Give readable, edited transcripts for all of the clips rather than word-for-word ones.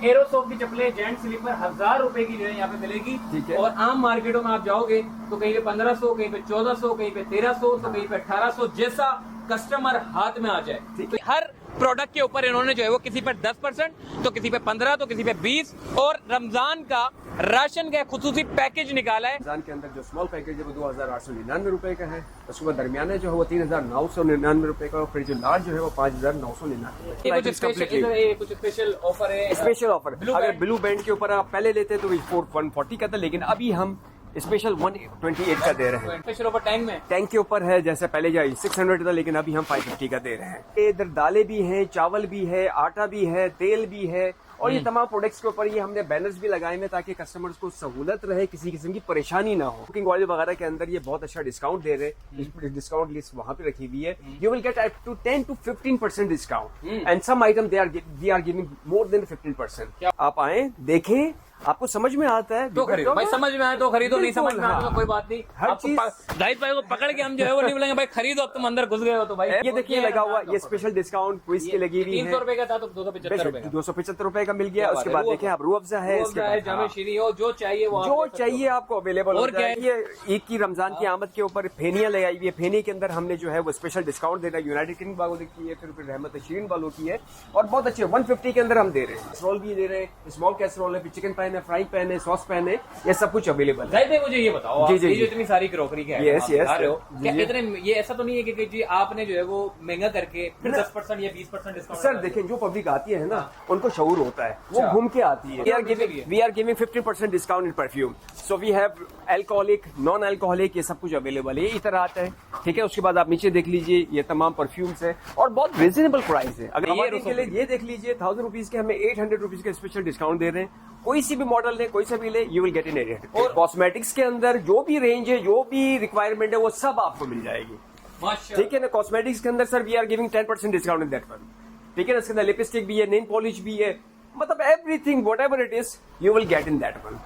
एरोसॉफ्ट की चप्पलें gent sleeper 1000 रुपए की जो है यहाँ पे मिलेगी। ठीक है। और आम मार्केटों में आप जाओगे तो कहीं पे 1500, कहीं पे 1400, कहीं पे 1300, तो कहीं पे 1800, जैसा कस्टमर हाथ में आ जाए। ठीक तो हर प्रोडक्ट के ऊपर इन्होंने जो है वो किसी पर 10%, तो किसी पे 15, तो किसी पे 20 और रमजान का राशन का खुसूसी पैकेज निकाला है। रमजान के अंदर जो स्मॉल पैकेज है वो 2899 रुपए का है, उसके बाद दरमियाना जो है वो 3999 रुपए का, और फिर जो लार्ज जो है वो 5999। ये कुछ स्पेशल ऑफर है। स्पेशल ऑफर अगर ब्लू बैंड के ऊपर आप पहले लेते तो 140 का था, लेकिन अभी हम स्पेशल 128 का दे रहे हैं। स्पेशल ऑफर टैंक में, टैंक के ऊपर है, जैसे पहले जाए 600 था, लेकिन अभी हम 550 का दे रहे हैं। इधर दालें भी हैं, चावल भी है, आटा भी है, तेल भी है, और ये तमाम प्रोडक्ट्स के ऊपर ये हमने बैनर्स भी लगाए हैं ताकि कस्टमर्स को सहूलत रहे, किसी किस्म की परेशानी ना हो। कुकिंग ऑयल वगैरह के अंदर ये बहुत अच्छा डिस्काउंट दे रहे हैं। डिस्काउंट लिस्ट वहां पे रखी हुई है। You will get up to 10 to 15% discount, and some item we are giving more than 15%। आप आए, देखें, आपको समझ में आता है तो खरीदो भाई, समझ में आए तो खरीदो, नहीं समझ में आता तो कोई बात नहीं। हर चीज जाहिद भाई को पकड़ के हम जो है वो नहीं बोलेंगे भाई खरीदो, अब तुम अंदर घुस गए हो तो भाई। ये देखिए लगा हुआ, ये स्पेशल डिस्काउंट क्विज की लगी हुई है। 300 रुपए का था तो 275 रुपए का, 275 रुपए का मिल गया। उसके बाद देखें आप, रूह अफ़ज़ा है, इसके बाद जामे शीरी हो, जो चाहिए वो जो चाहिए आपको अवेलेबल हो और क्या है? ये ईद की रमजान की आमद के ऊपर फेनियां लगाई हुई है। फेनी के अंदर हमने जो है वो स्पेशल डिस्काउंट दे रहा है। यूनाइटेड किंगडम वालों की है, फिर रहमत शीरीन वालों की है, और बहुत अच्छे 150 के अंदर हम दे रहे हैं। कैसरोल भी दे रहे हैं, स्मॉल कैसरोल है, फिर चिकन पैन है, फ्राई पैन है, सॉस पैन है, ये सब कुछ अवेलेबल है। जाहिद भाई मुझे ये बताओ, जी, आप जी, ये जी। जो इतनी सारी क्रॉकरी के Yes, आप yes, बता रहे हो, जी, क्या जी। इतने ये ऐसा तो नहीं है कि जी आपने जो है वो महंगा करके फिर 10% या 20% डिस्काउंट? सर देखें, जो पब्लिक आती है ना, उनको शऊर होता है, वो अच्छा। घूम के आती है। We are giving 50% discount in perfume, so we have alcoholic, non alcoholic, ये सब कुछ अवेलेबल है। ये इधर आता है, ठीक है। उसके बाद आप नीचे देख लीजिए, ये तमाम परफ्यूम्स है और बहुत रिजनेबल प्राइस है। अगर ये के लिए ये देख लीजिए, 1000 रुपीज के हमें 800 रुपीज का स्पेशल डिस्काउंट दे रहे हैं। कोई सी भी मॉडल ले, कोई सा भी ले, यू विल गेट इन 800। और कॉस्मेटिक्स के अंदर जो भी रेंज है, जो भी रिक्वायरमेंट है, वो सब आपको मिल जाएगी, माशाल्लाह। ठीक है ना। कॉस्मेटिक्स के अंदर sir we are giving 10% discount in that one, ठीक है ना। इसके अंदर लिपस्टिक भी है, नेल पॉलिश भी है, मतलब everything whatever it is you will get in that one.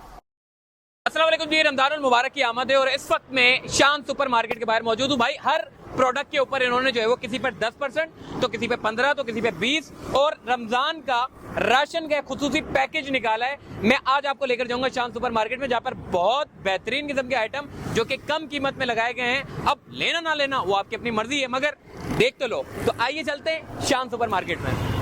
अस्सलाम वालेकुम जी, रमजानुल मुबारक की आमद है और इस वक्त में शान सुपर मार्केट के बाहर मौजूद हूँ। भाई हर प्रोडक्ट के ऊपर इन्होंने जो है वो किसी पर 10%, तो किसी पे 15, तो किसी पे 20 और रमजान का राशन का खुसूसी पैकेज निकाला है। मैं आज आपको लेकर जाऊंगा शान सुपर मार्केट में, जहाँ पर बहुत बेहतरीन किस्म के आइटम जो कि कम कीमत में लगाए गए हैं। अब लेना ना लेना वो आपकी अपनी मर्जी है, मगर देख तो लो। तो आइए चलते हैं शान सुपर मार्केट में।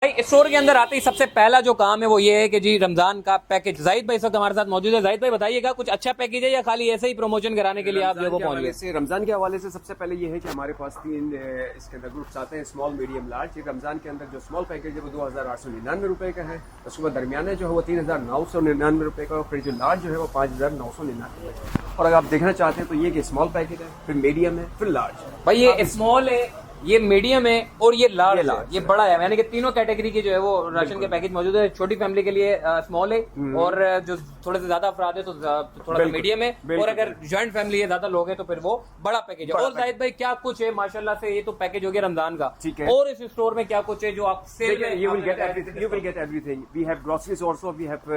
भाई स्टोर के अंदर आते ही सबसे पहला जो काम है वो ये है कि जी रमजान का पैकेज। जाहिद भाई इस वक्त हमारे साथ मौजूद है। जाहिद भाई बताइएगा, कुछ अच्छा पैकेज है या खाली ऐसे ही प्रमोशन कराने के लिए आप जो वो पहुंच गए? रमजान के हवाले से सबसे पहले ये है कि हमारे पास 3 इसके अंदर ग्रुप्स आते हैं, स्मॉल, मीडियम, लार्ज। रमजान के अंदर जो स्मॉल पैकेज है वो 2899 रुपए का है, उसके बाद दरमियाना जो है वो 3999 रुपए का, और फिर जो लार्ज जो है वो 5999 रुपए का। और अगर आप देखना चाहते हैं तो ये कि स्मॉल पैकेज है, फिर मीडियम है, फिर लार्ज। भाई ये स्मॉल है, ये मीडियम है और ये लार्ज है, ये है। बड़ा है, यानी कि तीनों कैटेगरी के जो है वो राशन के पैकेज मौजूद है। छोटी फैमिली के लिए स्मॉल है, और जो थोड़े से ज्यादा अफराद है तो थोड़ा सा मीडियम है, और अगर ज्वाइंट फैमिली है, ज्यादा लोग हैं, तो फिर वो बड़ा पैकेज है। और जाहिद भाई क्या कुछ है माशाल्लाह से, ये तो पैकेज हो गया रमजान का, ठीक है। और इस स्टोर में क्या कुछ है जो आप सेल में You will get everything. We have groceries also, we have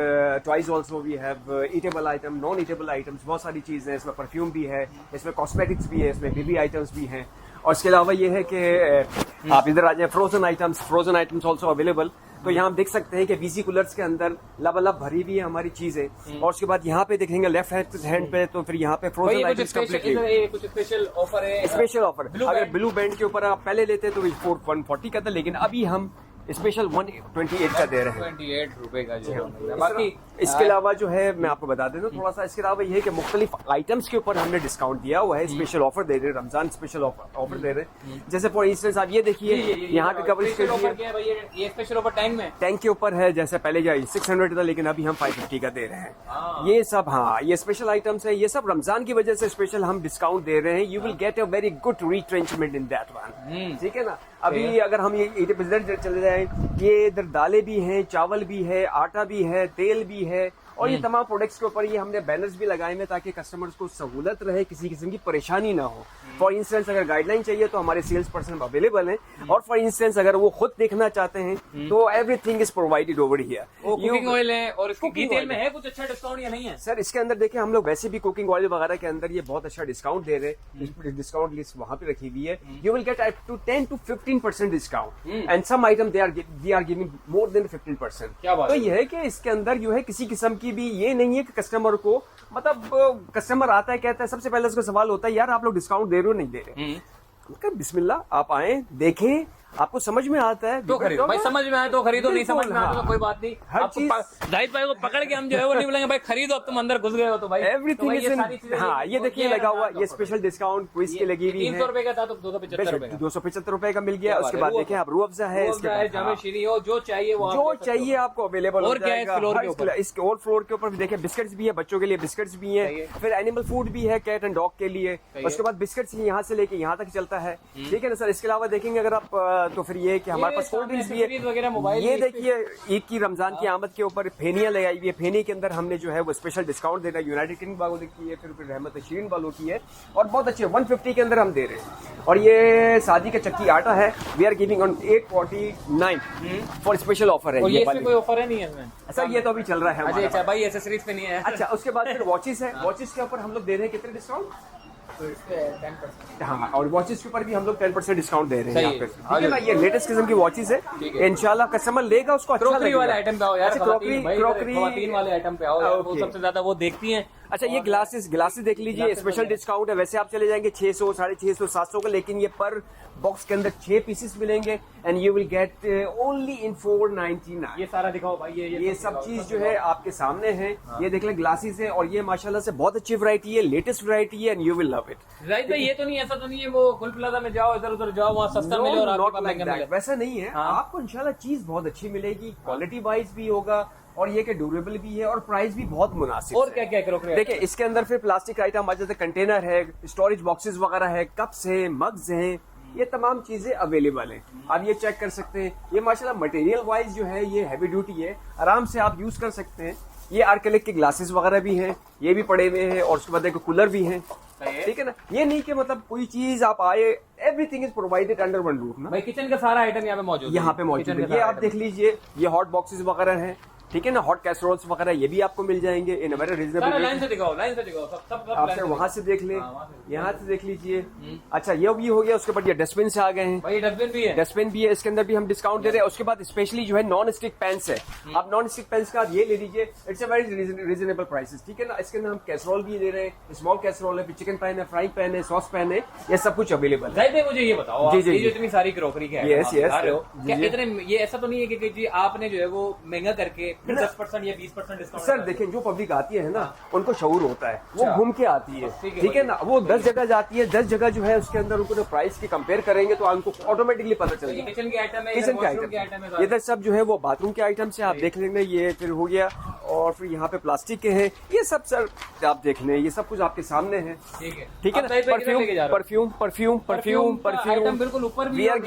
toys also, we have eatable item, non-eatable items, बहुत सारी चीजें हैं। इसमें परफ्यूम भी है, इसमें कॉस्मेटिक्स भी है, इसमें बेबी आइटम्स भी हैं, और इसके अलावा ये है कि आप इधर आ जाए, फ्रोजन आइटम्स ऑल्सो अवेलेबल। तो यहाँ आप देख सकते हैं कि वीसी कूलर्स के अंदर लबालब भरी हुई है हमारी चीजें। और उसके बाद यहाँ पे देखेंगे लेफ्ट हैंड पे, तो फिर यहाँ पे फ्रोजन आइटम्स कंप्लीटली कुछ स्पेशल ऑफर है। स्पेशल ऑफर अगर ब्लू बैंड के ऊपर आप पहले लेते तो 140 का था, लेकिन अभी हम स्पेशल 128 का दे रहे हैं, 28 रुपए का जो है। बाकी इसके अलावा जो है मैं आपको बता देता हूँ थोड़ा सा, इसके अलावा ये है कि मुख्तलिफ आइटम्स के ऊपर हमने डिस्काउंट दिया हुआ है, स्पेशल ऑफर दे रहे हैं, रमजान स्पेशल ऑफर दे रहे हैं। जैसे फॉर इंस्टेंस आप ये देखिए, यहाँ पे कवरेज के लिए ये स्पेशल ऑफर टैंक में, टैंक के ऊपर है, जैसे पहले जाए 600 था, लेकिन अभी हम 550 का दे रहे हैं। ये सब, हाँ, ये स्पेशल आइटम्स है, ये सब रमजान की वजह से स्पेशल हम डिस्काउंट दे रहे हैं। You will get a very good retrenchment in that one, ठीक है ना। अभी अगर हम ये 80% चले जाए, ये इधर दालें भी हैं, चावल भी है, आटा भी है, तेल भी है, और ये तमाम प्रोडक्ट्स के ऊपर ये हमने बैनर्स भी लगाए हुए ताकि कस्टमर्स को सहूलत रहे, किसी किस्म की परेशानी ना हो। फॉर इंस्टेंस अगर गाइडलाइन चाहिए तो हमारे सेल्स पर्सन अवेलेबल हैं, और फॉर इंस्टेंस अगर वो खुद देखना चाहते हैं तो everything is provided over here. Cooking oil है और इसकी घी तेल में है कुछ अच्छा डिस्काउंट या नहीं है? सर इसके अंदर देखिए हम लोग वैसे भी कुकिंग ऑयल वगैरह के अंदर ये बहुत अच्छा डिस्काउंट दे रहे हैं। डिस्काउंट लिस्ट वहां पे रखी हुई है। You will get up to 10 to 15% discount, and some item they are giving more than 15%। क्या बात तो है? ये है कि इसके अंदर जो है किसी किस्म की भी ये नहीं है कि कस्टमर को, मतलब कस्टमर आता है कहता है, सबसे पहले उसका सवाल होता है यार आप लोग डिस्काउंट दे रहे हो नहीं दे रहे। बिस्मिल्लाह आप आए देखें, आपको समझ में आता है तो खरीदो भाई, समझ में आए तो खरीदो, नहीं समझ में आए तो कोई बात नहीं। हर चीज जाहिद भाई को पकड़ के हम जो है वो नहीं बोलेंगे भाई खरीदो, अब तुम अंदर घुस गए हो तो भाई एवरीथिंग इज इन। हाँ ये देखिए लगा हुआ, ये स्पेशल डिस्काउंट क्विज के लगी हुई है। 300 रुपए का था तो 275 रुपए का मिल गया। उसके बाद देखें आप रूह अफ़ज़ा है, इसके बाद जामे शीरी हो, जो चाहिए वो जो चाहिए आपको अवेलेबल हो और क्या है जाएगा। इस फ्लोर के ऊपर? इसके और फ्लोर के ऊपर भी देखिए बिस्किट्स भी है, बच्चों के लिए बिस्किट्स भी हैं, फिर एनिमल फूड भी है कैट एंड डॉग के लिए। उसके बाद बिस्किट्स यहाँ से लेके यहाँ तक चलता है, ठीक है ना सर। इसके अलावा देखेंगे अगर आप तो फिर ये कि हमारे पास कोल्ड ड्रिंक्स भी है। ये देखिए ईद की रमजान की आमद के ऊपर फेनियां लगाई हुई है। फेनी के अंदर हमने जो है वो स्पेशल डिस्काउंट दे रहा है। यूनाइटेड किंगडम वालों की है, फिर रहमत शीरीन वालों की है, और बहुत अच्छे 150 के अंदर हम दे रहे हैं। और ये शादी का चक्की आटा है, we are giving on 849 for special offer है। ये कोई ऑफर है नहीं है इसमें सर, ये तो अभी चल रहा है। अच्छा भाई एसेसरीज पे नहीं है। अच्छा उसके बाद फिर वॉचेस है, वॉचेस के ऊपर हम लोग दे रहे हैं कितने डिस्काउंट? हाँ, और वॉचेस के ऊपर भी हम लोग 10% डिस्काउंट दे रहे हैं यहाँ पे, ठीक है ना। ये लेटेस्ट किस्म की वॉचेस है, इंशाल्लाह कस्टमर लेगा उसको अच्छा क्रॉकरी वाले आइटम पे आओ यार, क्रॉकरी खवातीन वाले आइटम पे आओ यार, वो सबसे ज्यादा वो देखती हैं। अच्छा ये ग्लासेस देख लीजिए, स्पेशल डिस्काउंट है। वैसे आप चले जाएंगे 600, 650, 700 का, लेकिन ये पर बॉक्स के अंदर 6 पीसेस मिलेंगे and you will get only in 499। ये सारा दिखाओ भाई, ये सब चीज जो है आपके सामने है। ये देख लें ग्लासेस है, और ये माशाल्लाह से बहुत अच्छी वैरायटी है, लेटेस्ट वैरायटी है, and you will love it. Right भाई, ये तो नहीं, ऐसा तो नहीं है वो गुल प्लाजा में जाओ इधर उधर जाओ वहाँ सस्ता मिले और आपके पास महंगा मिले, वैसा नहीं है। आपको इंशाल्लाह चीज बहुत अच्छी मिलेगी, क्वालिटी वाइज भी होगा, और ये कि ड्यूरेबल भी है, और प्राइस भी बहुत मुनासिब। और क्या क्या करो देखिए इसके अंदर फिर प्लास्टिक आइटम आ जाते हैं, कंटेनर है, स्टोरेज बॉक्सेस वगैरह है, कप्स है, मग्स हैं, ये तमाम चीजें अवेलेबल हैं। आप ये चेक कर सकते हैं। ये माशाल्लाह मटेरियल वाइज जो है ये हैवी ड्यूटी है, आराम से आप यूज कर सकते हैं। ये आर्केलिक के ग्लासेस वगैरह भी हैं, ये भी पड़े हुए हैं, और उसके बाद देखो कूलर भी हैं, ठीक है ना। ये नहीं कि मतलब कोई चीज आप आए, everything is provided under one roof ना। भाई किचन का सारा आइटम यहाँ पे मौजूद है, यहाँ पे मौजूद है। ये आप देख लीजिए, ये हॉट बॉक्सेस वगैरह हैं, ठीक है ना, हॉट कैसरोल्स वगैरह ये भी आपको मिल जाएंगे इन वेरी रिजनेबल। लाइन से दिखाओ, लाइन से दिखाओ, सब आप सर वहां से देख ले, यहाँ से देख लीजिए। अच्छा ये भी हो गया। उसके बाद ये डस्टबिन से आ गए हैं, भाई डस्टबिन भी है, डस्टबिन भी है, इसके अंदर भी हम डिस्काउंट दे रहे हैं। उसके बाद स्पेशली जो है नॉन स्टिक पेन्स है, आप नॉन स्टिक पेन्स का ये ले लीजिए, it's a very reasonable prices, ठीक है ना। इसके अंदर हम कैसरोल भी दे रहे हैं, स्मॉल कैसरोल है, चिकन पैन है, फ्राई पैन है, सॉस पैन है, ये सब कुछ अवेलेबल है। मुझे ये बताओ, जी ये जो इतनी सारी क्रॉकरी है, इतने ये ऐसा तो नहीं है कि जी आपने जो है वो महंगा करके 10% या 20% डिस्काउंट? सर देखिए जो पब्लिक आती है ना, उनको शऊर होता है, वो घूम के आती है, ठीक है ना। वो 10 जगह जाती है, 10 जगह जो है उसके अंदर उनको प्राइस की कंपेयर करेंगे तो उनको ऑटोमेटिकली पता चल जाएगा। किचन के आइटम है, किचन के आइटम है, इधर सब जो है वो बाथरूम के आइटम से आप देख लेंगे। ये फिर हो गया, और फिर यहाँ पे प्लास्टिक के हैं, ये सब सर आप देख लें, ये सब कुछ आपके सामने है, ठीक है ना। परफ्यूम बिल्कुल ऊपर we are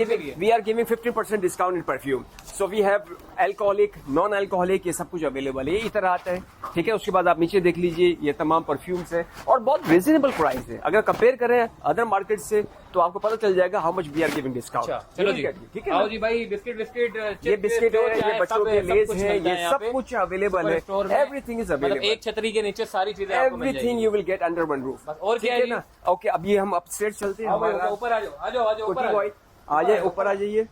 giving 50% discount in perfume. So we have alcoholic, non alcoholic, ये सब कुछ अवेलेबल है, इधर आता है, ठीक है। उसके बाद आप नीचे देख लीजिए, ये तमाम परफ्यूम्स है, और बहुत रिजनेबल प्राइस है। अगर कंपेयर करें अदर मार्केट से तो आपको पता चल जाएगा how much we are giving discount. चलो जी, ठीक है। आओ जी भाई, बिस्किट ये बिस्किट है, ये बच्चों के लेज है, ये सब कुछ अवेलेबल है, एवरीथिंग इज अवेलेबल। एक छतरी के नीचे सारी चीजें, everything you will get under one roof. और क्या है ना। ओके, अब ये हम अपस्टेयर चलते हैं, ऊपर आ जाओ आ जाए, ऊपर आ जाइए।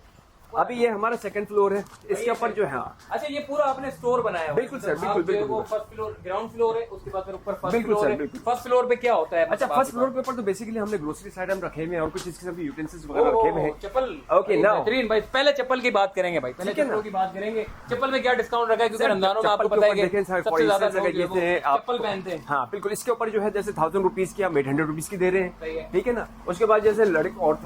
अभी ये हमारा सेकंड फ्लोर है, इसके ऊपर जो है। अच्छा ये पूरा आपने स्टोर बनाया है? बिल्कुल सर, बिल्कुल। वो फर्स्ट फ्लोर, ग्राउंड फ्लोर है, उसके बाद फिर ऊपर फर्स्ट बिल्कुल फ्लोर सर, है। बिल्कुल। फर्स्ट फ्लोर पे क्या होता है? अच्छा फर्स्ट फ्लोर के ऊपर तो बेसिकली हमने ग्रोसरीज आइटम रखे हुए हैं, और कुछ इस किस्म के यूटेंसिल्स वगैरह रखे हुए हैं। चप्पल, ओके नाउ बेहतरीन भाई, पहले चप्पल की बात करेंगे भाई, पहले चप्पलों की बात करेंगे। चप्पल में क्या डिस्काउंट रखा है? क्योंकि रमजानों में आपको पता है कि सबसे ज्यादा चप्पल पहनते हैं। हाँ बिल्कुल, इसके ऊपर जो है जैसे 1000 रुपीज की हम 800 रुपीज की दे रहे हैं, ठीक है ना। उसके बाद जैसे लड़के और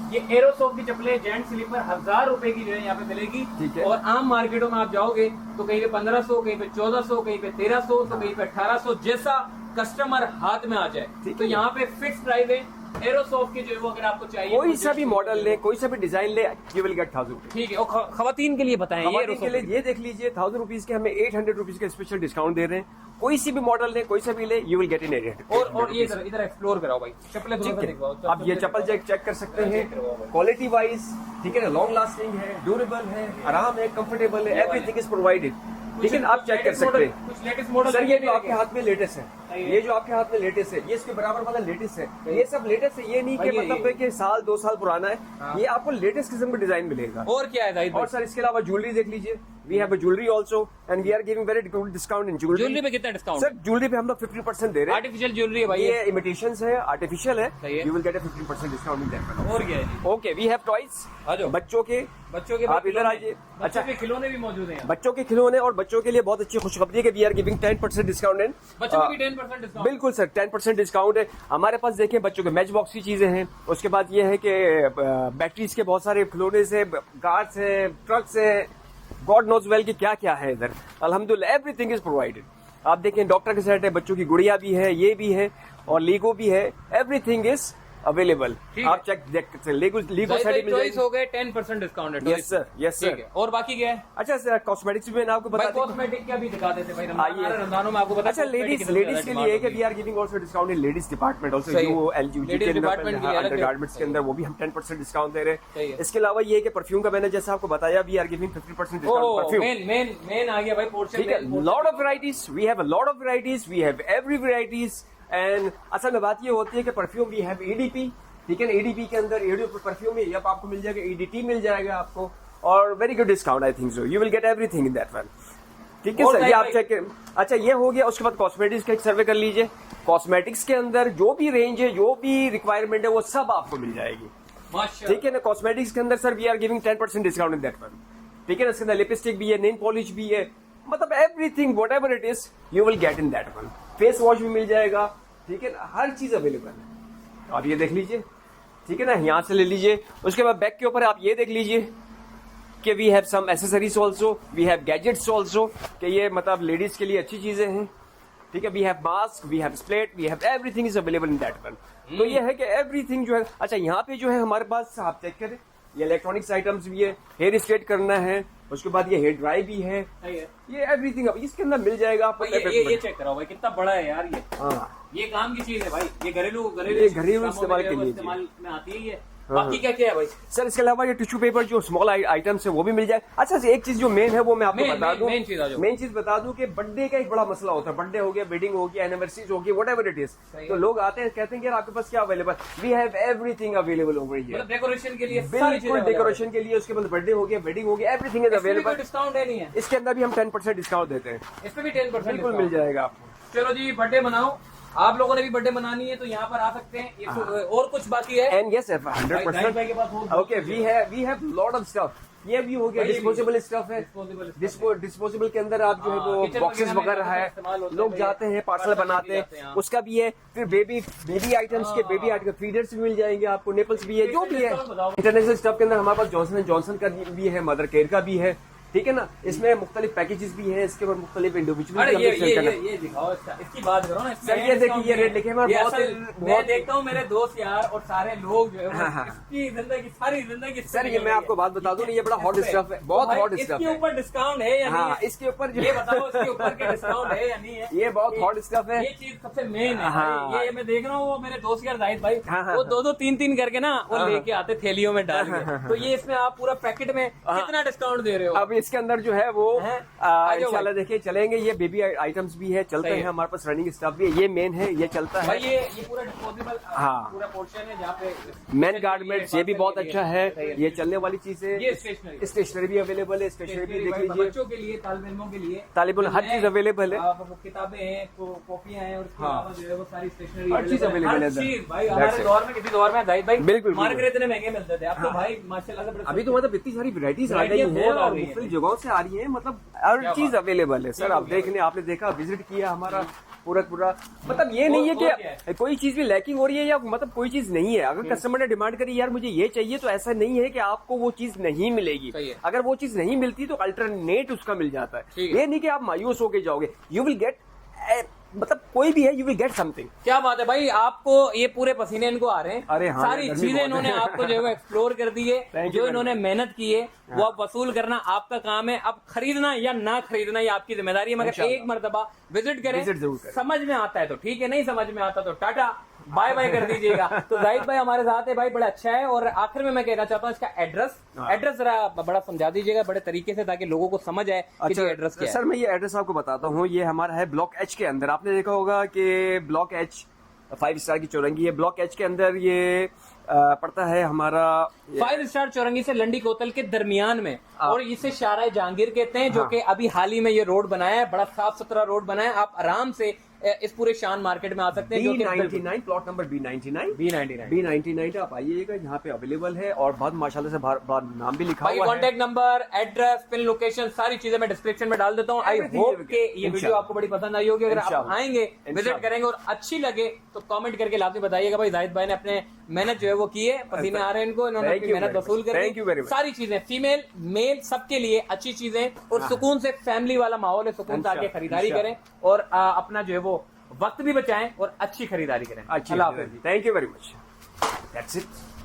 ये एरोसॉफ्ट की चप्पलें जेंट स्लीपर 1000 रुपए की जो है यहाँ पे मिलेगी, और आम मार्केटों में आप जाओगे तो कहीं पे 1500, कहीं पे 1400, कहीं पे 1300, तो कहीं पे 1800, जैसा कस्टमर हाथ में आ जाए। तो यहाँ पे फिक्स प्राइस है, एरोसॉफ्ट के जो है वो अगर आपको चाहिए कोई सा भी मॉडल ले, कोई सा भी डिजाइन ले, यू विल गेट 1000 रुपीज। ठीक है। और खवातीन के लिए बताएं, ये खवातीन के लिए ये देख लीजिए 1000 रुपीज के हमें 800 रुपीज का स्पेशल डिस्काउंट दे रहे हैं। कोई सी भी मॉडल ले, कोई सा भी ले, यू विल गेट इन 800। और ये इधर एक्सप्लोर कराओ भाई, चप्पलें थोड़ा सा दिखवाओ। आप ये चप्पल चेक कर सकते हैं, क्वालिटी वाइज, ठीक है ना, लॉन्ग लास्टिंग है, ड्यूरेबल है, आराम है, कंफर्टेबल है, एवरीथिंग इज प्रोवाइडेड। लेकिन आप चेक कर सकते हैं कुछ लेटेस्ट मॉडल सर, ये जो आपके हाथ में लेटेस्ट है, ये जो आपके हाथ में लेटेस्ट है, ये इसके बराबर वाला लेटेस्ट है, ये सब लेटेस्ट है। ये नहीं कि मतलब कि साल 2 साल पुराना है, ये आपको लेटेस्ट किस्म का डिजाइन मिलेगा। और क्या है जाहिद भाई? और सर इसके अलावा ज्वेलरी देख लीजिए, we have a jewellery also and we are giving very good discount in jewellery. Jewellery पे कितना डिस्काउंट? सर ज्वेलरी पे हम लोग 50% दे रहे हैं। आर्टिफिशियल ज्वेलरी है भाई, ये इमिटेशंस है, आर्टिफिशियल है, सही है। You will get a 50% discount in that. और क्या है? ओके, वी हैव टॉयज, आ जाओ। बच्चों के आप इधर आइए। अच्छा, खिलौने भी मौजूद हैं। बच्चों के खिलौने और बच्चों के लिए बहुत अच्छी खुशखबरी है कि we are giving 10% discount in. बच्चों में भी 10% डिस्काउंट? बिल्कुल सर, 10% डिस्काउंट है हमारे पास। देखिए बच्चों के मैच बॉक्स की चीजें हैं, उसके बाद ये है कि बैटरीज के बहुत सारे खिलौने से, कार्स है, ट्रक्स है, गॉड नोज वेल कि क्या क्या है इधर। अल्हम्दुलिल्लाह एवरीथिंग इज प्रोवाइडेड। आप देखें डॉक्टर के सेट है, बच्चों की गुड़िया भी है, ये भी है, और लीगो भी है, एवरीथिंग इज अवेलेबल। आप चेक देख सकते हैं, लीगो सेट मिल जाएगी। हो गए 10% डिस्काउंट है। Yes sir, yes sir. और बाकी क्या है? अच्छा सर, कॉस्मेटिक्स भी मैंने आपको बता दिया। कॉस्मेटिक क्या भी दिखा देते भाई, आइए। रमजानों में आपको पता है। अच्छा, लेडीज के लिए है कि we are giving also discount in ladies department also. सही है। जो एलजी के डिपार्टमेंट के लिए अलग अंडरगारमेंट्स के अंदर वो भी हम 10% डिस्काउंट दे रहे सही हैं। है। इसके अलावा ये है कि परफ्यूम का मैंने जैसा आपको बताया, we are giving 50% discount perfume. Men आ गया भाई पोर्शन। ठीक है, lot of varieties, we have a lot of varieties, we have every varieties. And असल में बात ये होती है कि परफ्यूम वी हैव ईडीपी, ठीक है ना, ईडीपी के अंदर ईडीपी परफ्यूम में अब आपको मिल जाएगा, ईडीटी मिल जाएगा आपको, और very good discount I think so, you will get everything in that one. ठीक है सर, ये आप चेक। अच्छा, ये हो गया। उसके बाद कॉस्मेटिक्स का एक सर्वे कर लीजिए। कॉस्मेटिक्स के अंदर जो भी रेंज है, जो भी रिक्वायरमेंट है, वो सब आपको मिल जाएगी। ठीक है ना, कॉस्मेटिक्स के अंदर sir we are giving 10% discount in that one. ठीक है ना, इसके अंदर लिपस्टिक भी है, नेल पॉलिश भी है, मतलब everything what ever it is you will get in that one. Face wash भी मिल जाएगा, ठीक है ना, हर चीज अवेलेबल है। आप ये देख लीजिए, ठीक है ना, यहाँ से ले लीजिए। उसके बाद बैक के ऊपर आप ये देख लीजिए कि we have some accessories also, we have gadgets also, कि ये मतलब लेडीज के लिए अच्छी चीजें हैं। ठीक है, we have mask, we have splat, we have everything is available in that one. तो ये है कि एवरीथिंग जो है। अच्छा, यहाँ पे जो है हमारे पास आप चेक करें, ये इलेक्ट्रॉनिक्स आइटम्स भी है, हेयर स्ट्रेट करना है, उसके बाद ये हेयर ड्राई भी है, ये एवरीथिंग अब इसके अंदर मिल जाएगा आपको। ये चेक कराओ भाई, कितना बड़ा है यार ये। हाँ, ये काम की चीज है भाई, ये घरेलू इस्तेमाल के लिए इस्तेमाल में आती है ये। बाकी क्या क्या है भाई? सर इसके अलावा ये टिश्यू पेपर जो स्मॉल आइटम्स है वो भी मिल जाए। अच्छा, एक चीज जो मेन है वो मैं आपको बता दूं, मेन चीज बता दूं कि बर्थडे का एक बड़ा मसला होता है। बर्थडे हो गया, वेडिंग हो गया, एनिवर्सरीज हो गई, व्हाटएवर इट इज, तो लोग आते हैं कहते हैं कि यार आपके पास क्या available, we have everything available over here. Decoration के लिए, बिल्कुल डेकोरेशन के लिए। उसके बाद बर्थडे हो गया, वेडिंग हो गया, एवरीथिंग इज अवेलेबल। डिस्काउंट है नहीं है इसके अंदर भी हम 10% डिस्काउंट देते हैं। इसमें भी 10% बिल्कुल मिल जाएगा आपको। चलो जी, बर्थडे मनाओ। आप लोगों ने भी बर्थडे मनानी है तो यहाँ पर आ सकते हैं। और कुछ बाकी है? And yes 100%। Okay, we have lot of stuff. ये भी हो गया, डिस्पोजेबल स्टफ है। डिस्पोजेबल के अंदर आप जो है वो बॉक्सेस वगैरह है, लोग जाते हैं पार्सल बनाते हैं, उसका भी है। फिर बेबी आइटम्स के बेबी आइटम फीडर्स भी मिल जाएंगे आपको, नेपल्स भी है, जो भी है। इंटरनेशनल स्टफ के अंदर हमारे पास जॉनसन एंड जॉनसन का भी है, मदर केयर का भी है, ठीक है ना। इसमें मुख्तलिफ पैकेजेस भी है, इसके ऊपर मुख्तलिफ इंडिविजुअल। ये दिखाओ, इसकी बात करो ना सर। ये देखिए, ये रेट लिखे हमारे बहुत देखता हूँ मेरे दोस्त यार और सारे लोग जो है इसकी जिंदगी, सारी जिंदगी। सर ये मैं आपको बात बता दूं, ये बड़ा हॉट स्टफ है, बहुत हॉट स्टफ है। इसके ऊपर डिस्काउंट है या नहीं? इसके ऊपर ये बताओ, इसके ऊपर के डिस्काउंट है या नहीं है? ये बहुत हॉट स्टफ है, ये चीज सबसे मेन है। ये मैं देख रहा हूँ, वो मेरे दोस्त यार जाहिद भाई, वो 2-2 3-3 करके ना वो लेके आते थैलियों में डाल के। तो ये इसमें आप पूरा पैकेट में कितना डिस्काउंट दे रहे हो? अब इसके अंदर जो है वो इंशाल्लाह देखिए चलेंगे। ये बेबी आइटम्स भी है, चलते हैं हमारे पास, रनिंग स्टफ भी है, ये मेन है, ये चलता है। ये पूरा डिस्पोजेबल, हाँ, पूरा पोर्शन है जहाँ पे मेन गारमेंट्स, ये भी बहुत अच्छा है, ये चलने वाली चीज है। ये स्टेशनरी भी अवेलेबल है, स्टेशनरी भी देख लीजिए, बच्चों के लिए, तालिब इल्मों के लिए, तालिब इल्म हर चीज अवेलेबल है। किताबें हैं, कॉपियां हैं, और इसके अलावा जो है वो सारी स्टेशनरी हर चीज अवेलेबल है। भाई हमारे दौर में, किसी दौर में जाहिद भाई बिल्कुल मार्केट इतने महंगे मिलते थे, अब तो भाई माशाल्लाह से अभी तो मतलब इतनी सारी वैरायटीज आ गई हैं और मुख्तलिफ जगहों से आ रही है, मतलब हर चीज अवेलेबल है। सर आप देखने, आपने देखा, विजिट किया हमारा पूरा, मतलब ये नहीं है कि कोई चीज भी लैकिंग हो रही है या मतलब कोई चीज नहीं है। अगर कस्टमर ने डिमांड करी यार मुझे ये चाहिए, तो ऐसा नहीं है कि आपको वो चीज नहीं मिलेगी। अगर वो चीज नहीं मिलती तो अल्टरनेट उसका मिल जाता है। ये नहीं कि आप मायूस होके जाओगे, यू विल गेट मतलब कोई भी है, यू विल गेट समथिंग। क्या बात है भाई, आपको ये पूरे पसीने इनको आ रहे हैं। अरे हाँ, सारी गर्मी चीजें बहुत इन्होंने है। आपको जो है एक्सप्लोर कर दी है। Thank you जो very इन्होंने मेहनत की है वो आप वसूल करना आपका काम है। अब खरीदना या ना खरीदना ये आपकी जिम्मेदारी है, मगर इंशाल्लाह। एक मरतबा विजिट करें। विजिट जरूर करें। समझ में आता है तो ठीक है, नहीं समझ में आता तो टाटा बाय बाय कर दीजिएगा। तो जाहिद भाई हमारे साथ है भाई, बड़ा अच्छा है। और आखिर में मैं कहना चाहता हूँ इसका एड्रेस जरा बड़ा समझा दीजिएगा बड़े तरीके से, ताकि लोगों को समझ आए कि अच्छा, एड्रेस क्या है। सर मैं ये एड्रेस आपको बताता हूँ। ये हमारा है ब्लॉक एच के अंदर। आपने देखा होगा कि ब्लॉक एच 5 स्टार की चौरंगी है। ब्लॉक एच के अंदर ये पड़ता है हमारा 5 स्टार चौरंगी से लंडी कोतल के दरमियान में, और इसे शारा जहांगीर कहते हैं, जो कि अभी हाल ही में ये रोड बनाया है। बड़ा साफ सुथरा रोड बनाया है। आप आराम से इस पूरे शान मार्केट में आ सकते हैं। जो कि B99 plot number B99 B99 आप आइएगा, यहाँ पे अवेलेबल है और बहुत माशाल्लाह से बड़ा नाम भी लिखा भाई हुआ है। Contact number, address, pin location, सारी चीजें मैं डिस्क्रिप्शन में डाल देता हूँ। आई Everything होप you will कि get. ये वीडियो इंशाल्लाह। आपको बड़ी पसंद आई होगी। अगर आप इंशाल्लाह। आएंगे, विजिट इंशाल्लाह। करेंगे और अच्छी लगे तो कमेंट करके लाजमी बताइएगा भाई जाहिद भाई ने अपने मेहनत जो है वो की है, पसीने आ रहे हैं इनको, इन्होंने Thank अपनी you मेहनत very much. वसूल Thank you very कर much. सारी चीजें फीमेल मेल सबके लिए अच्छी चीजें और सुकून से फैमिली वाला माहौल है, सुकून से आके खरीदारी करें और अपना जो है वो वक्त भी बचाएं और अच्छी खरीदारी करें। अच्छी, अल्लाह हाफिज़। Thank you very much. That's it.